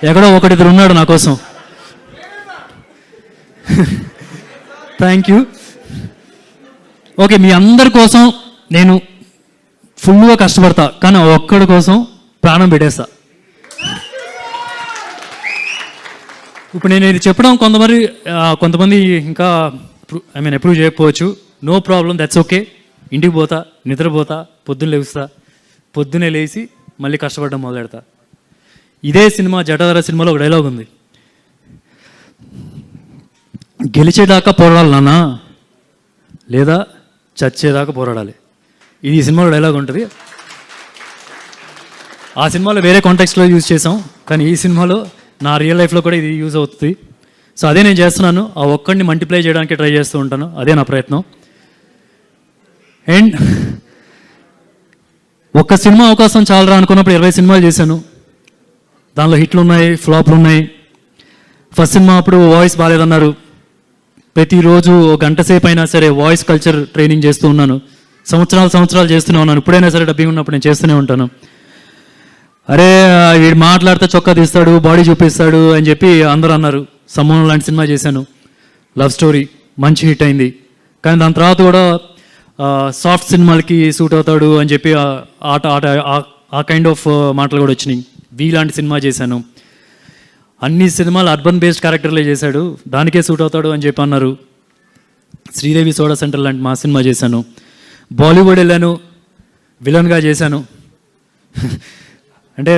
ఎక్కడో ఒకటిద్దరు ఉన్నాడు నా కోసం. Thank you. ఓకే, మీ అందరి కోసం నేను ఫుల్గా కష్టపడతా, కానీ ఒక్కడి కోసం ప్రాణం పెట్టేస్తా. ఇప్పుడు నేను ఇది చెప్పడం కొంతమంది ఇంకా అప్రూవ్ చేయకపోవచ్చు. No problem, that's okay. ఇంటికి పోతా, నిద్రపోతా, పొద్దున్న లేస్తా, పొద్దున్నే లేచి మళ్ళీ కష్టపడడం మొదలెడతా. ఇదే సినిమా జటాధర సినిమాలో ఒక డైలాగ్ ఉంది, గెలిచేదాకా పోరాడాలి నాన్న, లేదా చచ్చేదాకా పోరాడాలి. ఇది ఈ సినిమాలో డైలాగ్ ఉంటుంది. ఆ సినిమాలో వేరే కాంటెక్స్ట్లో యూజ్ చేసాం, కానీ ఈ సినిమాలో నా రియల్ లైఫ్లో కూడా ఇది యూజ్ అవుతుంది. సో అదే నేను చేస్తున్నాను. ఆ ఒక్కడిని మల్టిప్లై చేయడానికి ట్రై చేస్తూ ఉంటాను, అదే నా ప్రయత్నం. అండ్ ఒక్క సినిమా అవకాశం చాలరా అనుకున్నప్పుడు 20 సినిమాలు చేశాను. దానిలో హిట్లు ఉన్నాయి, ఫ్లాప్లు ఉన్నాయి. ఫస్ట్ సినిమా అప్పుడు వాయిస్ బాగాలేదన్నారు. ప్రతిరోజు ఒక గంట సేపు అయినా సరే వాయిస్ కల్చర్ ట్రైనింగ్ చేస్తూ ఉన్నాను. సంవత్సరాలు చేస్తూనే ఉన్నాను. ఇప్పుడైనా సరే డబ్బింగ్ ఉన్నప్పుడు నేను చేస్తూనే ఉంటాను. అరే వీడు మాట్లాడితే చొక్కా తీస్తాడు, బాడీ చూపిస్తాడు అని చెప్పి అందరూ అన్నారు. సమ్మోహన్ లాంటి సినిమా చేశాను, లవ్ స్టోరీ, మంచి హిట్ అయింది. కానీ దాని తర్వాత కూడా సాఫ్ట్ సినిమాలకి సూట్ అవుతాడు అని చెప్పి ఆ కైండ్ ఆఫ్ మాటలు కూడా వచ్చినాయి. వీ లాంటి సినిమా చేశాను. అన్ని సినిమాలు అర్బన్ బేస్డ్ క్యారెక్టర్లే చేశాడు, దానికే సూట్ అవుతాడు అని చెప్పి అన్నారు. శ్రీదేవి సోడా సెంటర్ లాంటి మా సినిమా చేశాను. బాలీవుడ్ వెళ్ళాను, విలన్గా చేశాను. అంటే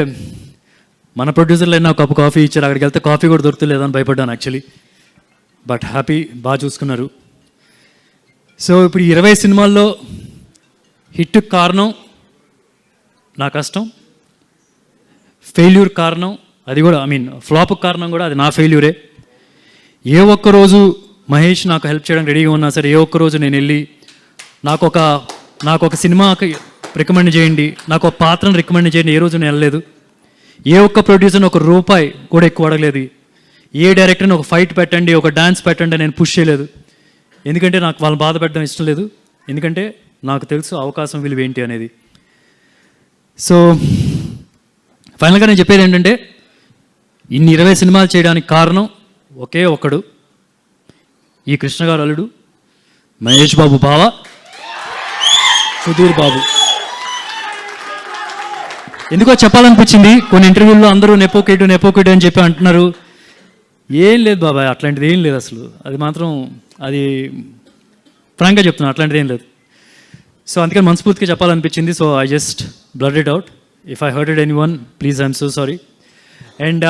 మన ప్రొడ్యూసర్లు అయినా కప్పు కాఫీ ఇచ్చారు, అక్కడికి వెళ్తే కాఫీ కూడా దొరుకుతలేదని భయపడ్డాను యాక్చువల్లీ. బట్ హ్యాపీ, బాగా చూసుకున్నారు. సో ఇప్పుడు 20 సినిమాల్లో హిట్ కారణం నా కష్టం, ఫెయిల్యూర్ కారణం అది కూడా ఫ్లాప్ కారణం కూడా అది నా ఫెయిల్యూరే. ఏ ఒక్కరోజు మహేష్ నాకు హెల్ప్ చేయడానికి రెడీగా ఉన్నా సరే, ఏ ఒక్కరోజు నేను వెళ్ళి నాకు ఒక సినిమాకి రికమెండ్ చేయండి, నాకు ఒక పాత్రను రికమెండ్ చేయండి, ఏ రోజు నేను వెళ్ళలేదు. ఏ ఒక్క ప్రొడ్యూసర్ని ఒక రూపాయి కూడా ఎక్కువ అడగలేదు. ఏ డైరెక్టర్ని ఒక ఫైట్ పెట్టండి, ఒక డాన్స్ పెట్టండి నేను పుష్ చేయలేదు. ఎందుకంటే నాకు వాళ్ళని బాధ పెట్టడం ఇష్టం లేదు. ఎందుకంటే నాకు తెలుసు అవకాశం విలువ ఏంటి అనేది. సో ఫైనల్గా నేను చెప్పేది ఏంటంటే, ఇన్ని 20 సినిమాలు చేయడానికి కారణం ఒకే ఒక్కడు, ఈ కృష్ణ గారు అల్లుడు మహేష్ బాబు బావ సుధీర్ బాబు. ఎందుకో చెప్పాలనిపించింది. కొన్ని ఇంటర్వ్యూల్లో అందరూ నెపోకేటు అని చెప్పి అంటున్నారు. ఏం లేదు బాబాయ్, అట్లాంటిది ఏం లేదు అసలు. అది ఫ్రాంక్గా చెప్తున్నాను, అట్లాంటిది ఏం లేదు. సో అందుకని మనస్ఫూర్తిగా చెప్పాలనిపించింది. So I just blurt it out. If I hurted anyone, please I'm so sorry. And